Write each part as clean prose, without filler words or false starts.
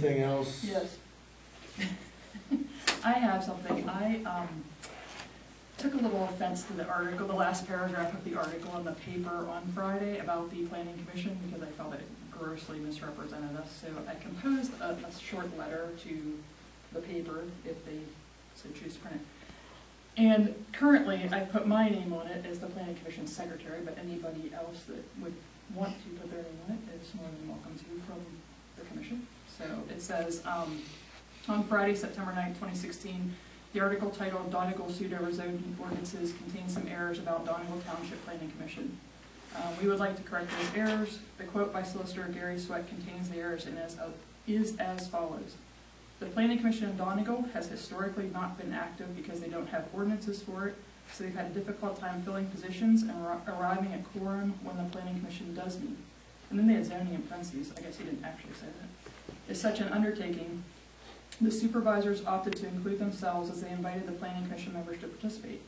anything else? Yes. I have something. I took a little offense to the article, the last paragraph of the article in the paper on Friday about the Planning Commission, because I felt it grossly misrepresented us. So I composed a short letter to the paper, if they so choose to print it. And currently, I've put my name on it as the Planning Commission Secretary, but anybody else that would want to put their name on it is more than welcome to from the Commission. So it says, on Friday, September 9th, 2016, the article titled Donegal Pseudo Zoning Ordinances contains some errors about Donegal Township Planning Commission. We would like to correct those errors. The quote by Solicitor Gary Sweat contains the errors and is as follows. The Planning Commission in Donegal has historically not been active because they don't have ordinances for it, so they've had a difficult time filling positions and arriving at quorum when the Planning Commission does meet. And then they had zoning in parentheses. I guess he didn't actually say that. It's such an undertaking. The supervisors opted to include themselves as they invited the Planning Commission members to participate.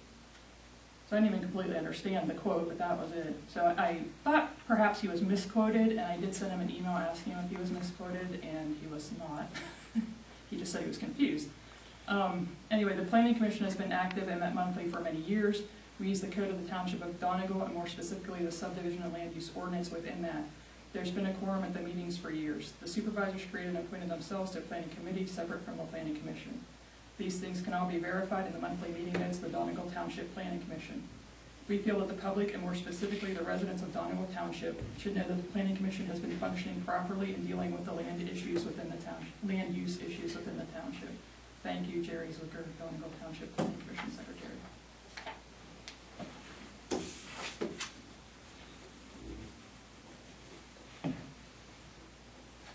So I didn't even completely understand the quote, but that was it. So I thought perhaps he was misquoted, and I did send him an email asking him if he was misquoted, and he was not. He just said he was confused. Anyway, the Planning Commission has been active and met monthly for many years. We use the code of the Township of Donegal, and more specifically the subdivision and land use ordinance within that. There's been a quorum at the meetings for years. The supervisors created and appointed themselves to a planning committee separate from the Planning Commission. These things can all be verified in the monthly meeting minutes of the Donegal Township Planning Commission. We feel that the public, and more specifically the residents of Donegal Township, should know that the Planning Commission has been functioning properly in dealing with the land issues within the township, land use issues within the township. Thank you, Jerry Zwicker, Donegal Township Planning Commission Secretary.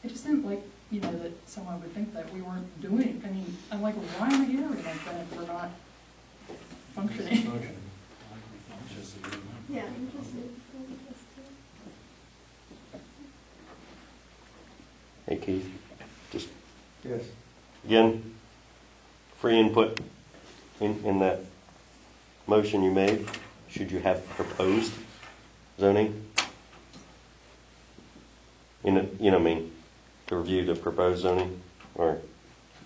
I just didn't like, that someone would think that we weren't doing. I mean, I'm like, why am I here? And like, then if we're not functioning. Yeah, I'm interested. Hey Keith, just Yes. again, free input in that motion you made. Should you have proposed zoning? To review the proposed zoning, or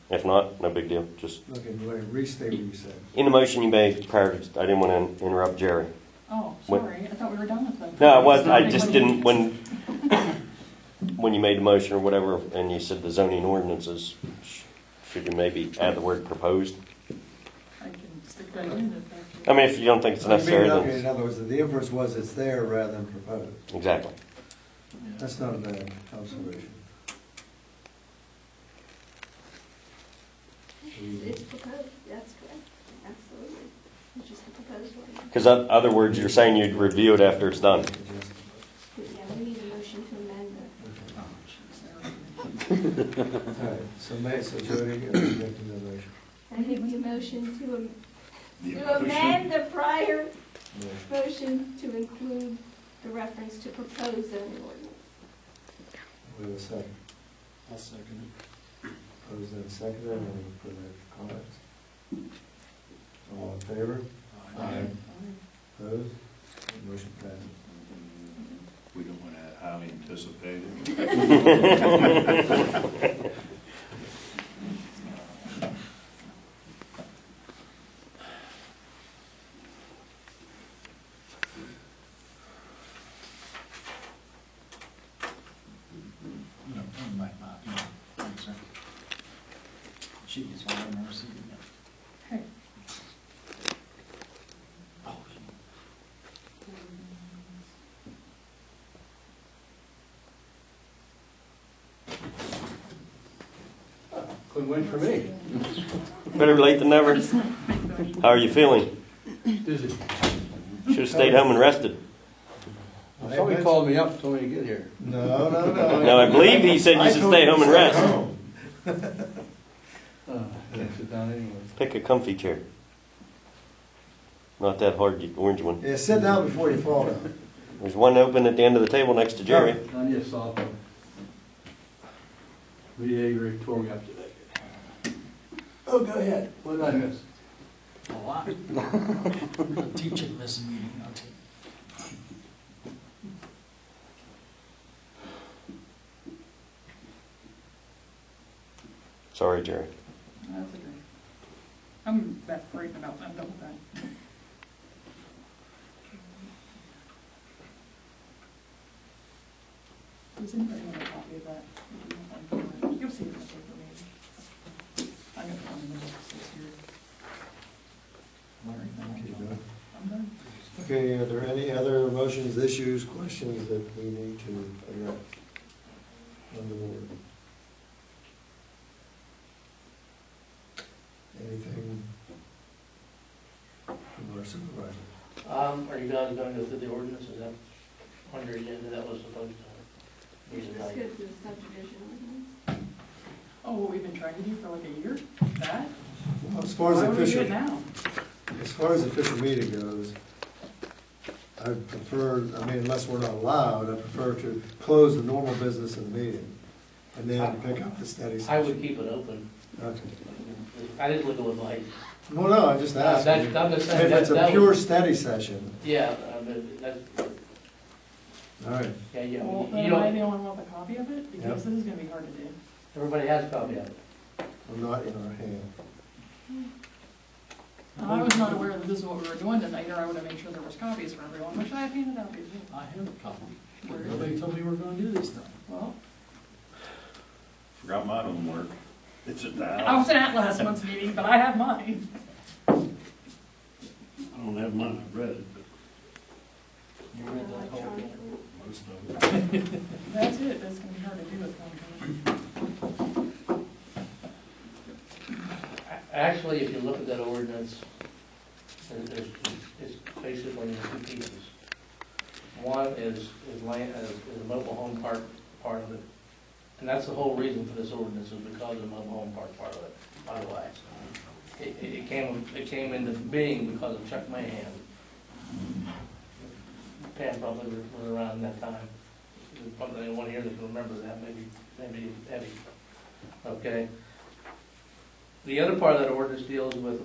if not, no big deal. Just Okay, restate what you said. in the motion you made prior to, I didn't want to interrupt Jerry. Oh, sorry. I thought we were done with them. No, I was. I just didn't when you made the motion or whatever, and you said the zoning ordinances. Should you maybe add the word proposed? I can stick that in. I mean, if you don't think it's necessary, then In other words, the inference was it's there rather than proposed. exactly. That's not a bad observation. It's proposed, that's correct, absolutely. It's just a proposed one. Because other words, you're saying you'd review it after it's done. Yeah, we need a motion to amend All right, so Jody, make the motion. I make the motion to amend the prior motion to include the reference to proposed zoning ordinance. We have a second. I'll second it. Opposed and seconded, any further comments? All in favor? Aye. Opposed? Motion passes. We don't want to highly anticipate it. No, might not. No, thanks, sir. She is all in her seat. Hey. Oh, Couldn't wait for me. Better late than never. How are you feeling? Dizzy. Should have stayed home and rested. Somebody called me up, told me to get here. No. No, I believe he said you should stay home and rest. Can't sit down anyway. Pick a comfy chair. Not that hard, the orange one. Yeah, sit down before you fall down. There's one open at the end of the table next to Jerry. I need a soft one. Already tore me up today. Oh, go ahead. What did I miss? a lot. Teaching this meeting, I'll tell you. Sorry, Jerry. That's okay. I'm that frightened about that double that. Does anybody want a copy of that? You'll see it in the paper maybe. I got one in the book this year. Okay, done. I'm done. Okay, are there any other motions, issues, questions that we need to address on the board? Anything from our supervisor? Are you guys gonna go through the ordinance, is that on your agenda, that was supposed to be Let's tonight? go through the subdivision ordinance. Oh, what we've been trying to do for like a year? That? Well, as far as Why would we do official, it now? as far as official meeting goes, I prefer, I mean, unless we're not allowed, I prefer to close the normal business of the meeting and then pick up the study I session. would keep it open. Okay. I didn't look at what like, Well, no, I just asked. I'm just saying, If it's a that pure was, study session, yeah, but that's, all right. yeah, Well, you then am I don't, the only one with a copy of it? Because this is gonna be hard to do. everybody has a copy of it. I'm not in our hand. I was not aware that this is what we were doing tonight, or I would have made sure there was copies for everyone, which I have handed out these. I have a copy. Where is Nobody told me we were gonna do this thing. Well, Forgot my homework. It's at the I house. was at last month's meeting, but I have mine. I don't have mine, I've read it, but You read that whole thing? Electronically. most of it. That's it, that's gonna be hard to do with one commission. Actually, if you look at that ordinance, it's basically in two pieces. One is land, is the mobile home part of it. And that's the whole reason for this ordinance, is because of the mobile home park part of it, by the way. It came into being because of Chuck Mahan. Pam probably was around that time. There's probably anyone here that can remember that, maybe Eddie. Okay. The other part of that ordinance deals with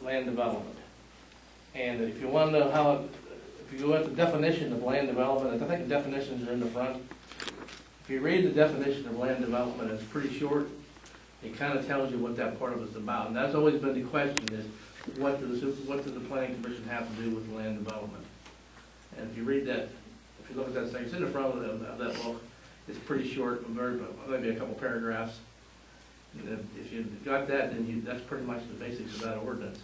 land development. And if you want to know how, if you go at the definition of land development, I think the definitions are in the front. If you read the definition of land development, it's pretty short. It kind of tells you what that part of it's about. And that's always been the question is, what does the planning commission have to do with land development? And if you read that, if you look at that section, it's in the front of that book. It's pretty short, maybe a couple paragraphs. And if you got that, then that's pretty much the basics of that ordinance.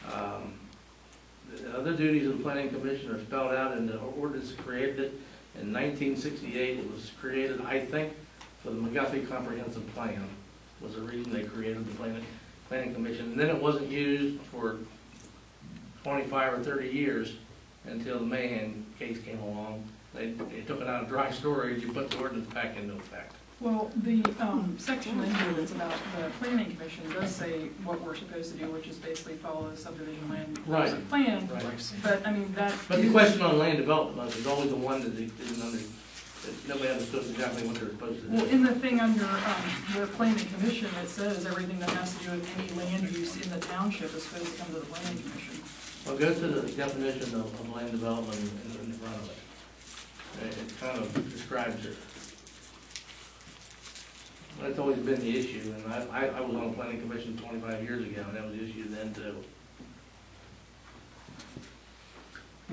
The other duties of the planning commission are spelled out in the ordinance created in 1968. It was created, I think, for the McGuffey Comprehensive Plan, was the reason they created the planning commission. And then it wasn't used for 25 or 30 years until the Mahan case came along. They took it out of dry storage and put the ordinance back into effect. Well, the section in here that's about the planning commission does say what we're supposed to do, which is basically follow the subdivision land development plan. Right. But, I mean, that. But the question on land development is always the one that they didn't that nobody understood exactly what they were supposed to Well, do. in the thing under the planning commission, it says everything that has to do with any land use in the township is supposed to come to the planning commission. Well, go to the definition of land development in front of it. It kind of describes it. That's always been the issue, and I was on the planning commission 25 years ago, and that was the issue then too.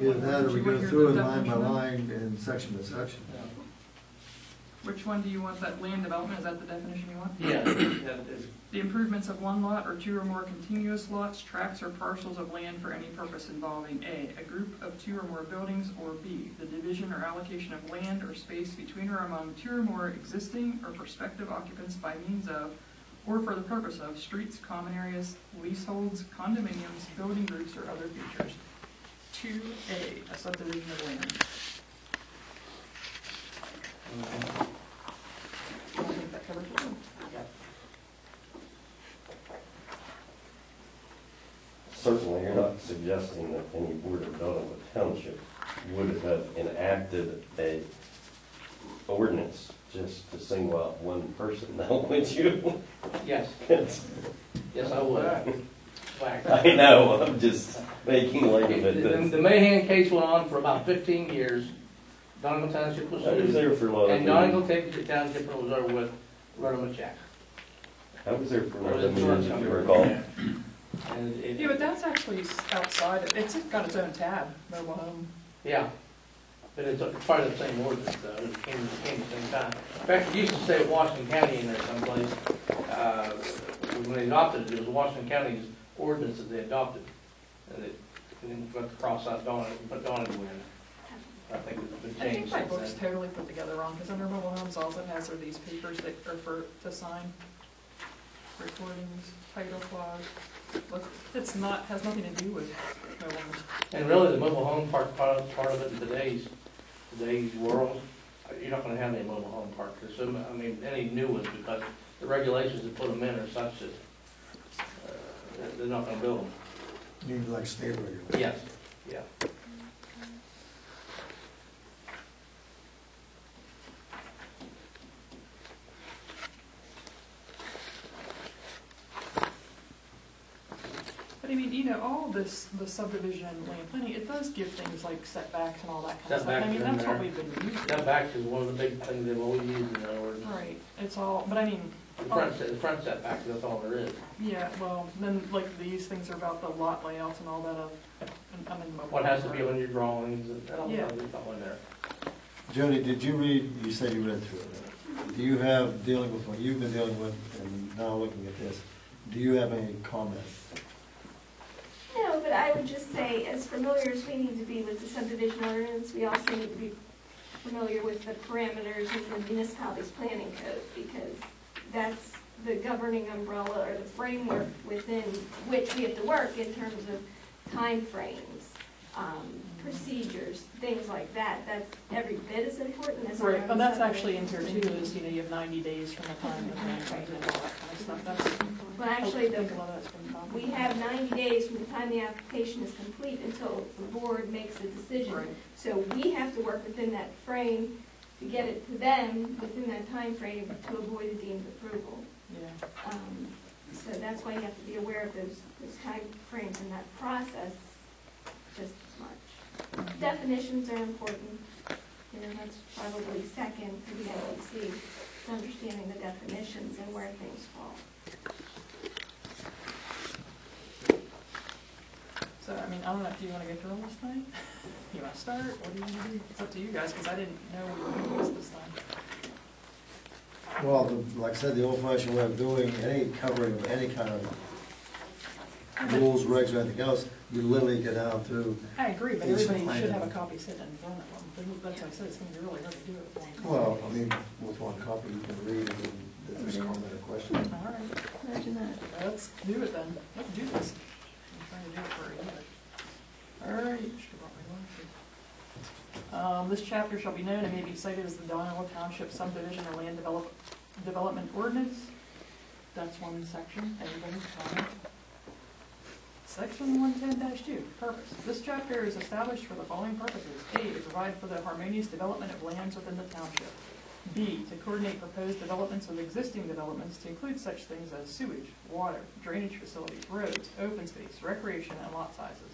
Either that or we go through it line by line and section by section. Which one do you want, that land development, is that the definition you want? Yeah, that is, The improvements of one lot or two or more continuous lots, tracts, or parcels of land for any purpose involving A, a group of two or more buildings, or B, the division or allocation of land or space between or among two or more existing or prospective occupants by means of, or for the purpose of, streets, common areas, leaseholds, condominiums, building groups, or other features. 2A, a subdivision of land. I think that covers it. Certainly, you're not suggesting that any board of development township would have enacted a ordinance just to single out one person, now would you? yes, It's- yes, I would. Whack. I know, I'm just making light of it. The Mahan case went on for about 15 years. Donegal Township was I was sued. there for a lot of And Donegal Township was over with, wrote them a check. I was there for Or one of the the insurance meetings, if you company. recall. And it, Yeah, but that's actually outside, it's got its own tab, mobile home. yeah, but it's part of the same ordinance, though, it came at the same time. In fact, it used to say Washington County in there someplace. When they adopted it was Washington County's ordinance that they adopted. And then put the cross out Dawn, put Dawn in. I think it's been I think changed my since book's then. totally put together wrong, because under mobile homes, all it has are these papers that are to sign. Recordings, title clause. Look, it's not, has nothing to do with mobile homes. And really, the mobile home part of it in today's world, you're not gonna have any mobile home parks. There's some, I mean, any new ones, because the regulations that put them in are such that, they're not gonna build them. You need like state regulations. Yes, yeah. But I mean, you know, all this, the subdivision land planning, it does give things like setbacks and all that kind of stuff. I Setbacks mean, in that's what there. we've been using. That back is one of the big things they've always used in their ordinance. Right, it's all, but I mean, The front setback, that's all there is. yeah, well, then like these things are about the lot layouts and all that of, I'm in mobile. What has to be homes, on your drawings, and all Yeah. that, it's all in there. Jody, did you read, you said you read through it. Do you have, dealing with what you've been dealing with and now looking at this, do you have any comment? No, but I would just say, as familiar as we need to be with the subdivision ordinance, we also need to be familiar with the parameters of the municipality's planning code, because that's the governing umbrella or the framework within which we have to work in terms of timeframes, procedures, things like that. That's every bit as important as. Right, our but that's own actually in here too, subdivision. is, you know, you have 90 days from the time the plan comes in and all that kind of stuff. That's, Well, actually, I think a lot of that's been covered. we have 90 days from the time the application is complete until the board makes a decision. Right. So we have to work within that frame to get it to them within that time frame to avoid a deemed approval. Yeah. So that's why you have to be aware of those time frames in that process just as much. Definitions are important. You know, that's probably second for the LEC, is understanding the definitions and where things fall. So, I mean, I don't know, do you want to go through this thing? You want to start? What do you want to do? It's up to you guys, because I didn't know we were doing this time. Well, like I said, the old fashioned way of doing any covering of any kind of rules, regs, or anything else, you literally get down through, I agree, but Each everybody plan. should have a copy sitting in front of them. That's why I said it's going to be really hard to do it. with one well, copy. I mean, with one copy you can read and if there's comment or question. All right, Imagine that. let's do it then. Let's do this. I'm trying to do it for a year. All right. Should've brought my glasses. This chapter shall be known and may be cited as the Donald Township Subdivision and Land Development Ordinance. That's one section. Everybody's comment. Section 110-2, purpose. This chapter is established for the following purposes. A, to provide for the harmonious development of lands within the township. B, to coordinate proposed developments with existing developments to include such things as sewage, water, drainage facilities, roads, open space, recreation, and lot sizes.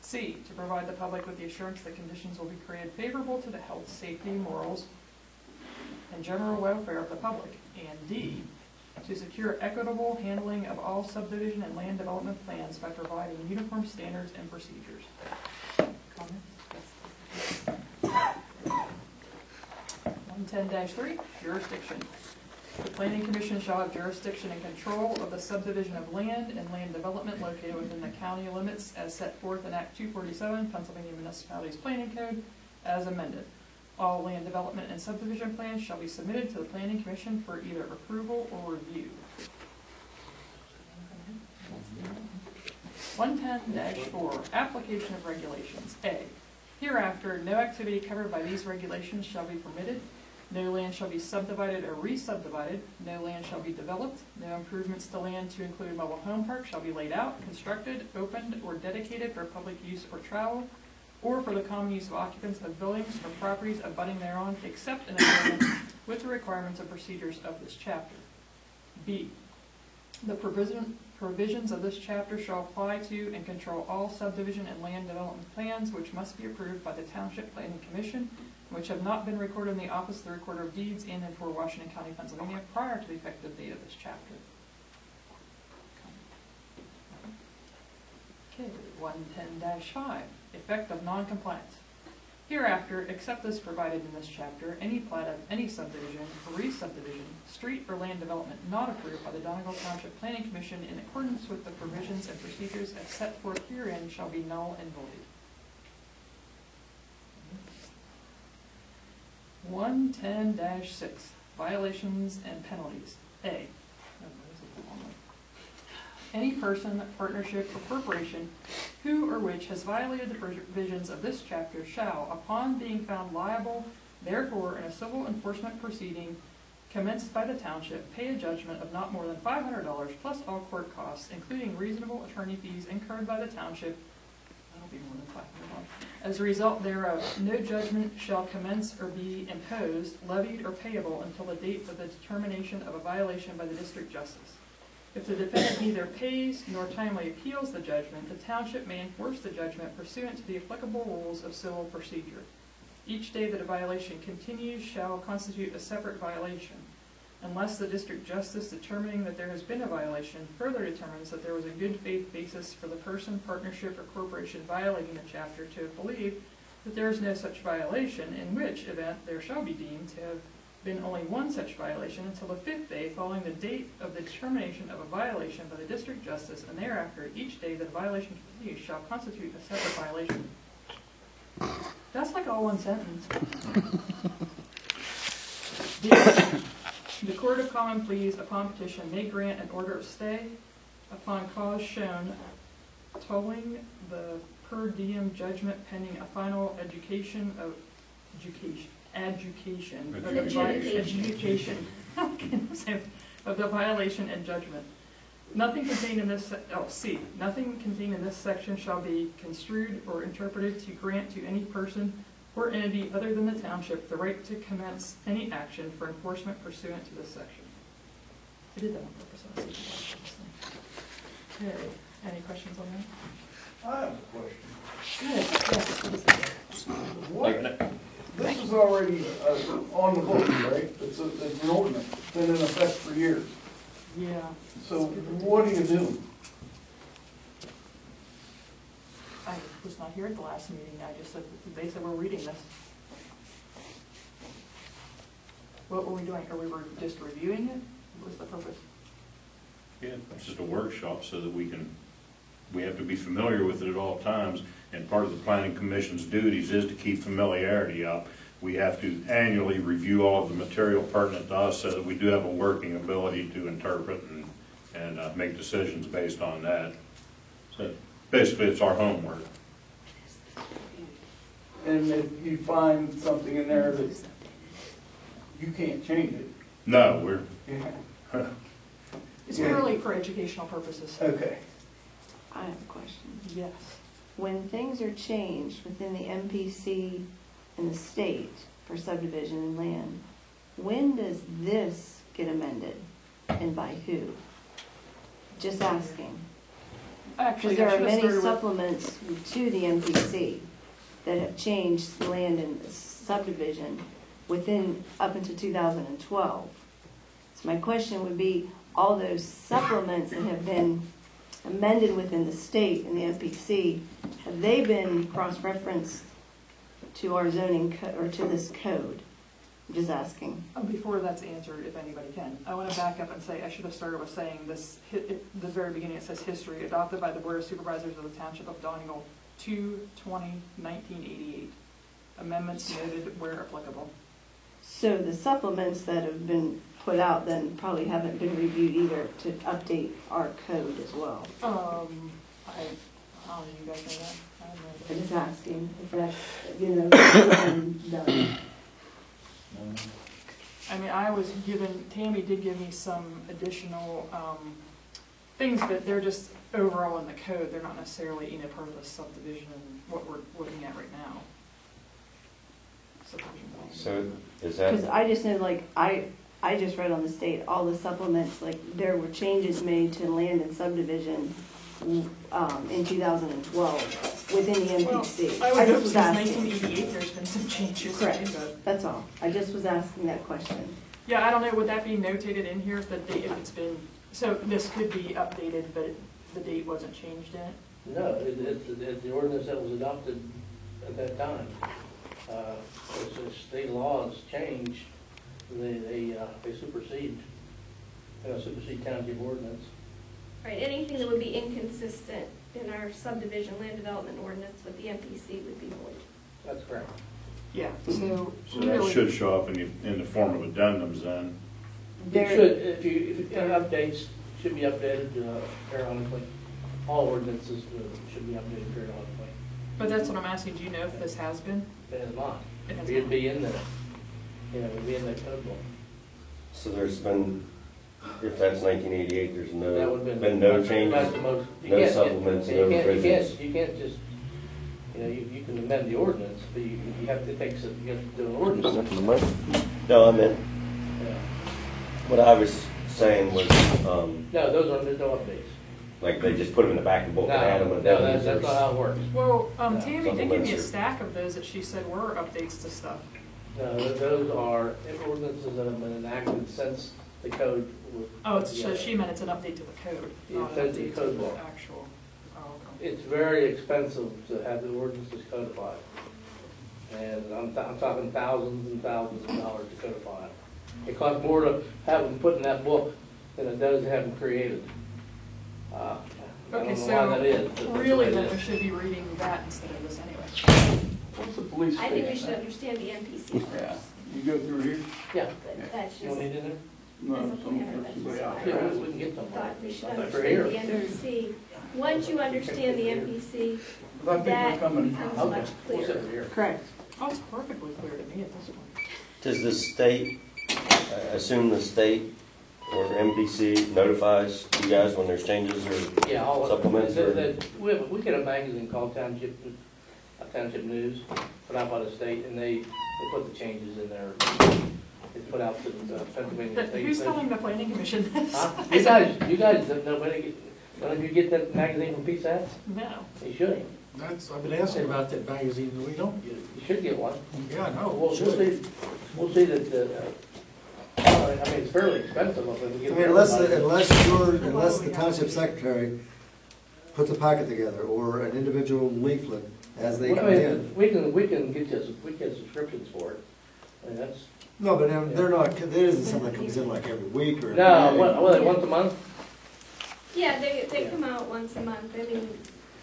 C, to provide the public with the assurance that conditions will be created favorable to the health, safety, morals, and general welfare of the public. And D, to secure equitable handling of all subdivision and land development plans by providing uniform standards and procedures. Comments? 110-3, jurisdiction. The Planning Commission shall have jurisdiction and control of the subdivision of land and land development located within the county limits as set forth in Act 247, Pennsylvania Municipalities Planning Code, as amended. All land development and subdivision plans shall be submitted to the Planning Commission for either approval or review. 110-4, application of regulations. A, hereafter, no activity covered by these regulations shall be permitted. No land shall be subdivided or re-subdivided. No land shall be developed. No improvements to land to include mobile home parks shall be laid out, constructed, opened, or dedicated for public use or travel, or for the common use of occupants of buildings or properties abutting thereon, except in accordance with the requirements and procedures of this chapter. B, the provision Provisions of this chapter shall apply to and control all subdivision and land development plans which must be approved by the Township Planning Commission, which have not been recorded in the Office of the Recorder of Deeds in and for Washington County, Pennsylvania, prior to the effective date of this chapter. Okay, 110-5, effect of noncompliance. Hereafter, except as provided in this chapter, any plat of any subdivision, re-subdivision, street or land development not approved by the Donegal Township Planning Commission in accordance with the provisions and procedures as set forth herein shall be null and void. 110-6, violations and penalties. A, any person, partnership, or corporation who or which has violated the provisions of this chapter shall, upon being found liable therefore in a civil enforcement proceeding commenced by the township, pay a judgment of not more than $500 plus all court costs, including reasonable attorney fees incurred by the township. That'll be more than $500. As a result thereof, no judgment shall commence or be imposed, levied, or payable until the date of the determination of a violation by the district justice. If the defendant neither pays nor timely appeals the judgment, the township may enforce the judgment pursuant to the applicable rules of civil procedure. Each day that a violation continues shall constitute a separate violation, unless the district justice determining that there has been a violation further determines that there was a good faith basis for the person, partnership, or corporation violating the chapter to have believed that there is no such violation, in which event there shall be deemed to have been only one such violation until the 5th day following the date of the determination of a violation by the district justice, and thereafter each day that a violation continues shall constitute a separate violation. That's like all one sentence. The Court of Common Pleas upon petition may grant an order of stay upon cause shown, tolling the per diem judgment pending a final adjudication of the violation and judgment. Nothing contained in this, nothing contained in this section shall be construed or interpreted to grant to any person or entity other than the township the right to commence any action for enforcement pursuant to this section. I did that on purpose. Okay, any questions on that? I have a question. Yes. What? This is already on the books, right? It's an ordinance, it's been in effect for years. Yeah. So what do you do? I was not here at the last meeting, I just said, they said we're reading this. What were we doing? Are we just reviewing it? What was the purpose? Yeah, it's just a workshop so that we have to be familiar with it at all times, and part of the planning commission's duties is to keep familiarity up. We have to annually review all of the material pertinent to us so that we do have a working ability to interpret and make decisions based on that. So basically it's our homework. And if you find something in there that you can't change it. No, we're, Yeah. It's purely for educational purposes. Okay. I have a question. Yes. When things are changed within the MPC and the state for subdivision and land, when does this get amended and by who? Just asking. Actually, Because there I are should have many started with, supplements to the MPC that have changed land and subdivision within, up until 2012. So my question would be, all those supplements that have been amended within the state and the MPC, have they been cross-referenced to our zoning or to this code? I'm just asking. before that's answered, if anybody can, I want to back up and say, I should have started with saying this, the very beginning it says history, adopted by the Board of Supervisors of the Township of Donegal, 2/20/1988. Amendments noted where applicable. So the supplements that have been put out then probably haven't been reviewed either to update our code as well. How do you guys know that? I have no I'm idea. just asking if that's, been done. I mean, I was given, Tammy did give me some additional things, but they're just overall in the code. They're not necessarily in a part of the subdivision and what we're looking at right now. Subdivision plan. So is that, Because I just know, like, I I just read on the state, all the supplements, like, there were changes made to land and subdivision, in 2012 within the MPC. Well, I I would hope just was since asking. 1988, there's been some changes. Correct. But, That's all. I just was asking that question. yeah, I don't know, would that be notated in here if the date, if it's been, so this could be updated, but the date wasn't changed in it? No, it's the ordinance that was adopted at that time. As state laws change, they supersede, supersede township ordinance. Right, anything that would be inconsistent in our subdivision land development ordinance with the MPC would be void. That's correct. Yeah, so So that really, should show up in the form of addendums then. It There- should, if you updates, should be updated periodically. All ordinances should be updated periodically. but that's what I'm asking, do you know if this has been? It is not. It has It'd not. be in there. It'd be in that code book. So there's been, if that's 1988, there's That would've been no that's changes? the most- you no can't- supplements, you no can't- revisions. You can't just, you can amend the ordinance, but you have to take, you have to do an ordinance. No, I meant, Yeah. what I was saying was, No, there's no updates. like, they just put them in the back of the book and add them. No, and that's not how it works. Well, Yeah, Tammy did give me a supplements are- stack of those that she said were updates to stuff. No, those are ordinances that have been enacted since the code was. Oh, it's, so she meant it's an update to the code, Yeah, not an it's a update to code the book. actual. Oh, okay. It's very expensive to have the ordinances codified. And I'm talking thousands and thousands of dollars to codify it. It costs more to have them put in that book than it does to have them created. I Okay, don't know why that is. but so that's the really way it then is. we should be reading that instead of this anyway. What's the police I think we station? should understand the MPC first, You go through here? Yeah. but that's You just, want me to do No, as a some planner, that's person just way out why there. that? Yeah, we can get them. thought we should For understand the here. MPC. Once you understand the MPC, But I think that we're coming. becomes Okay, much we'll sit clearer. here. Correct. Oh, it's perfectly clear to me at this point. Does the state, I assume the state or MPC notifies you guys when there's changes or? Yeah, all of Supplements or- we get a magazine called Township News, put out by the state, and they put the changes in there. It's put out to the Pennsylvania But State. who's telling the planning commission this? Huh? I You said, guys, none of you get that magazine from PSATs? no. You should. I've been asking about that magazine, and we don't get it. You should get one. Yeah, no, We'll see that, I mean, it's fairly expensive. If we I get mean, it. unless the township secretary puts a packet together or an individual leaflet as they Well, come I in. mean, we can get you, we get subscriptions for it. I mean, that's, No, but they're not, there isn't something that comes in like every week or. every no, day. what, once a month? Yeah, they come out once a month, I mean.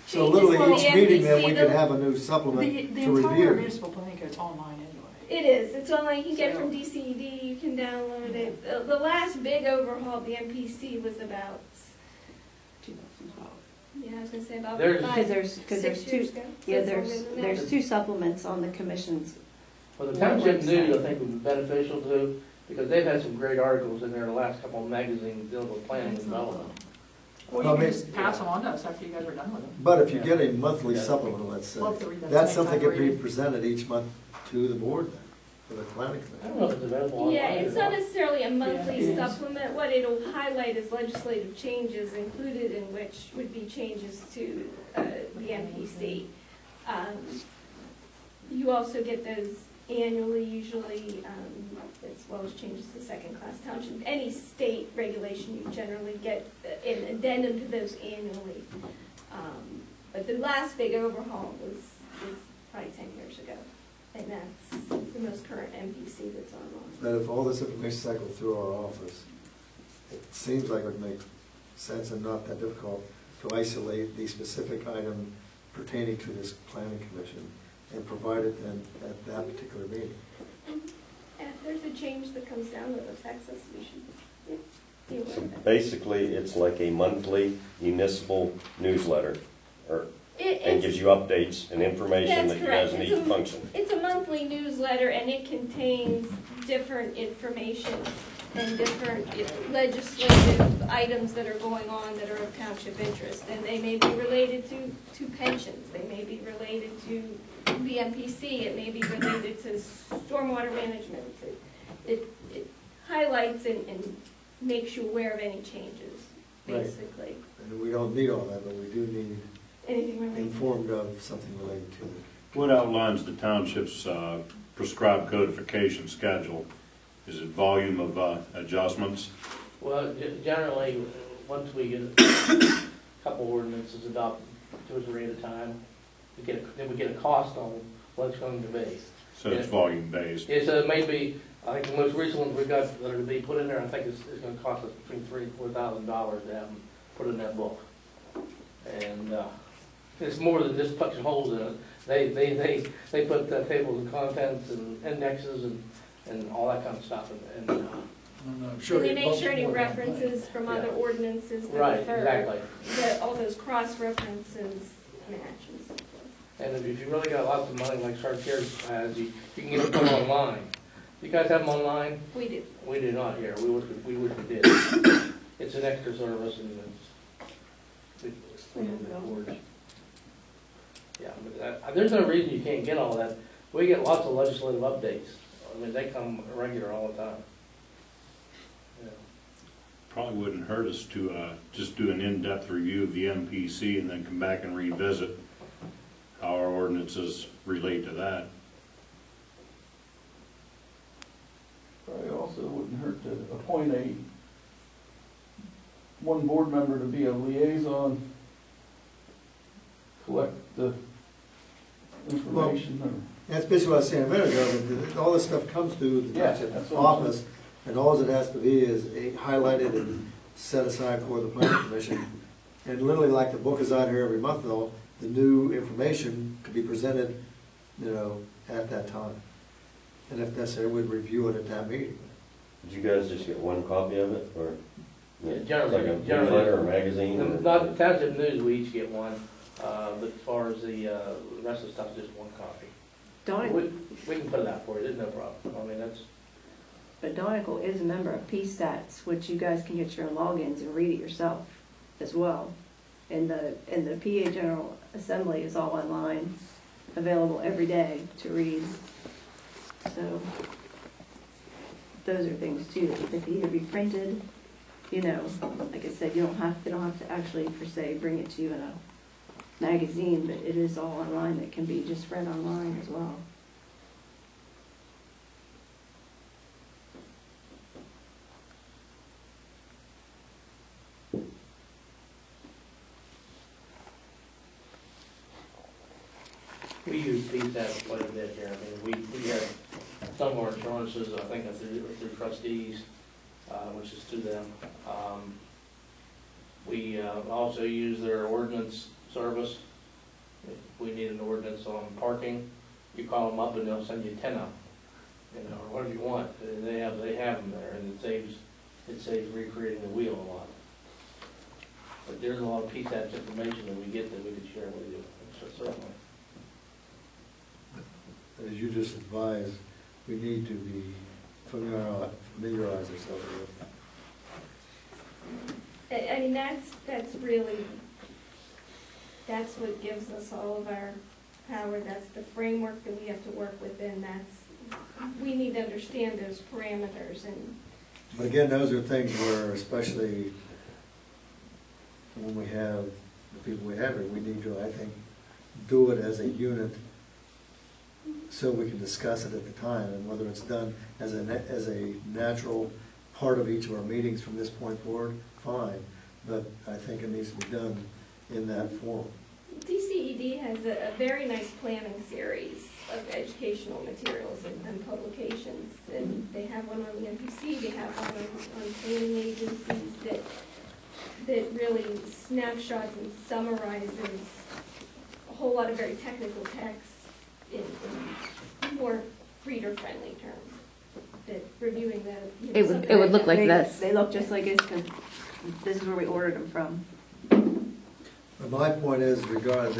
So changes literally to the each meeting then MPC, we the- could have a new The, supplement the to entire review. municipal planning code's online anyway. It is, it's online, you can get it from DCED, you can download it. The last big overhaul of the MPC was about, 2012. yeah, I was gonna say about There's- Because 6 there's years two, ago. yeah, So it's older than that. there's two supplements on the commission's. Well, the One Township website. News, I think, would be beneficial to, because they've had some great articles in there, the last couple of magazines dealing with planning and development. Well, Well, you can maybe- just pass them on to us after you guys are done with them. But if you get a monthly supplement, let's say, Love to read that that's same something time that could be reading. presented each month to the board then, for the planning I don't commission. know if it's available online. Yeah, it's or not necessarily a monthly Yeah. supplement, what it'll highlight is legislative changes, included in which would be changes to the MPC. You also get those annually, usually, as well as changes to second-class township. Any state regulation, you generally get an addendum to those annually. But the last big overhaul was probably 10 years ago, and that's the most current MPC that's online. That if all this information cycled through our office, it seems like it would make sense and not that difficult to isolate the specific item pertaining to this planning commission and provide it then at that particular meeting. And if there's a change that comes down that affects us, we should be aware So of it. basically, it's like a monthly municipal newsletter, or, and It's, gives you updates and information That's that you guys correct. need to function. it's a monthly newsletter, and it contains different information and different legislative items that are going on that are of township interest. And they may be related to pensions, they may be related to the MPC, it may be related to stormwater management. It highlights and makes you aware of any changes, Right. basically. And we don't need all that, but we do need Anything related. informed of something related to it. What outlines the township's prescribed codification schedule? Is it volume of adjustments? Well, generally, once we get a couple ordinances adopted, 2 or 3 at a time, then we get a cost on what it's going to be. So it's volume based. It's, maybe, I think the most recent ones we got that are to be put in there, I think it's gonna cost us between $3,000 and $4,000 to have them put in that book. And, it's more than just punching holes in it. They put tables and contents and indexes and all that kind of stuff, and, I'm sure. And they it make looks sure any more than references from other Yeah. ordinances that right, refer, exactly. that all those cross-references match and so forth. And if you really got lots of money, like Sharp Care has, you can get them online. You guys have them online? We do. We do not here, we wish we did. It's an extra service and it's, yeah, but there's no reason you can't get all that. We get lots of legislative updates. I mean, they come regular all the time. Yeah. Probably wouldn't hurt us to just do an in-depth review of the MPC and then come back and revisit how our ordinances relate to that. Probably also wouldn't hurt to appoint one board member to be a liaison, collect the information or. That's basically what I was saying a minute ago, that all this stuff comes through the Yeah, township that's what I'm office, and all it has to be is highlighted and set aside for the planning commission. And literally, like the book is out here every month though, the new information could be presented, at that time. And if necessary, we'd review it at that meeting. Did you guys just get one copy of it, or? Yeah, generally- Like a generally- newsletter or magazine? or- Not Township News, we each get one, but as far as the rest of the stuff, just one copy. We can put it out for you, there's no problem. I mean, that's, But Donegal is a member of PSTATS, which you guys can get your logins and read it yourself as well. And the PA General Assembly is all online, available every day to read. So those are things too that can either be printed, like I said, they don't have to actually per se bring it to you in a magazine, but it is all online. It can be just read online as well. we use PSAT quite a bit here. I mean, we have some of our insurances, I think, are through trustees, which is through them. We also use their ordinance service. If we need an ordinance on parking, you call them up and they'll send you 10 of them, or whatever you want. They have them there, and it saves recreating the wheel a lot. But there's a lot of PSAT information that we get that we could share with you, certainly. As you just advised, we need to be familiarize ourselves with. I mean, that's really, that's what gives us all of our power, that's the framework that we have to work within, we need to understand those parameters and. But again, those are things where, especially when we have the people we have here, we need to, I think, do it as a unit so we can discuss it at the time, and whether it's done as a natural part of each of our meetings from this point forward, fine, but I think it needs to be done in that form. DCED has a very nice planning series of educational materials and publications, and they have one on the MPC, they have one on planning agencies that really snapshots and summarizes a whole lot of very technical texts in more reader-friendly terms, that reviewing the. It would look like this. They look just like this, because this is where we ordered them from. But my point is, rather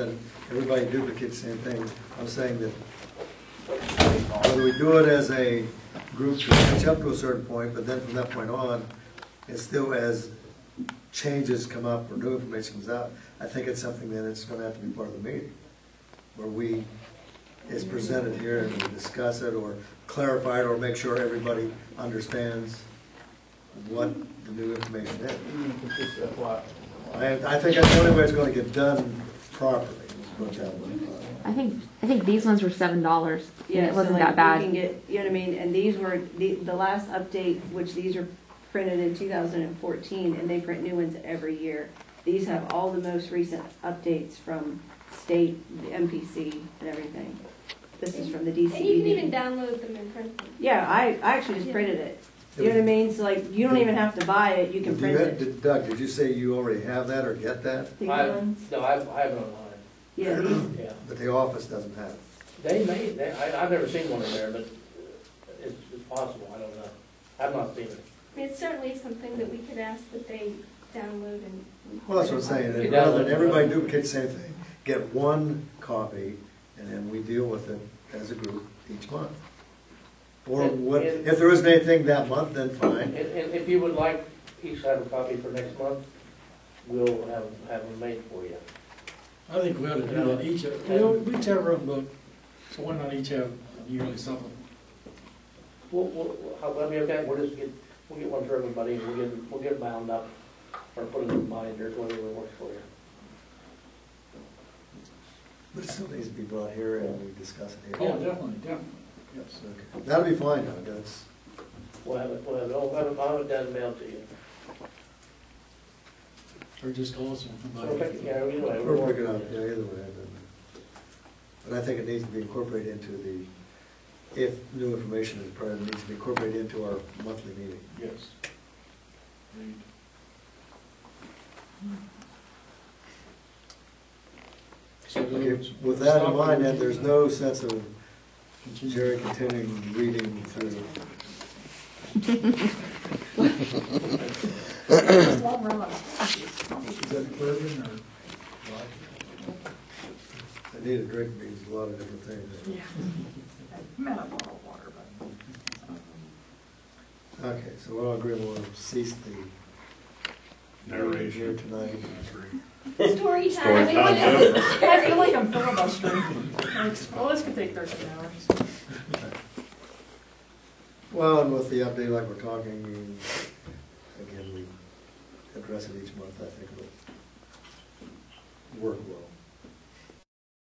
than everybody duplicate the same thing, I'm saying that whether we do it as a group to catch up to a certain point, but then from that point on, it's still as changes come up or new information comes out, I think it's something that it's going to have to be part of the meeting, where we is presented here and we discuss it or clarify it or make sure everybody understands what the new information is. I think that's the only way it's gonna get done properly. Let's put it that way. I think these ones were $7. And Yeah, it wasn't so like that we can bad. get, you know what I mean, and these were, the last update, which these are printed in 2014, and they print new ones every year. These have all the most recent updates from state, the MPC, and everything. This is from the And you can even DCED. download them and print them. Yeah, I actually just printed it. You know what I mean? So like, you don't even have to buy it, you can print it. Doug, did you say you already have that or get that? These I ones? No, I have it online, Yeah, these, yeah. But the office doesn't have it. I've never seen one in there, but it's possible, I don't know. I've not seen it. I mean, it's certainly something that we could ask that they download and. Well, that's what I'm saying, You rather than download it. everybody duplicate the same thing, get one copy, and then we deal with it as a group each month. Or what, if there isn't anything that month, then fine. And if you would like each to have a copy for next month, we'll have them made for you. I think we ought to do that each, whichever of them, book, so why not each have a yearly supplement? That'll be okay, we'll get one for everybody, and we'll get it bound up, or put it in binders, whatever works for you. But it still needs to be brought here and we discuss it Oh, here. definitely, yes. Okay. That'll be fine, Doug, that's, I'll have it down the mail to you. Or just call us We'll and pick it, yeah, either way. we'll pick it up, yeah, either way. But I think it needs to be incorporated into the, if new information is present, it needs to be incorporated into our monthly meeting. Yes. Agreed. So Okay, those- with that in stop mind, it. then, there's no sense of Continue. Jerry continuing reading through. It's long run on. Is that bourbon or vodka? I need a drink means a lot of different things. Yeah. I meant a bottle of water, but. Okay, so we're all agreeing we'll cease the Narration. here tonight. Story time. Story We time. want to- I feel like I'm filibustering. Well, this could take 13 hours. Well, and with the update like we're talking, again, we address it each month, I think it'll work well.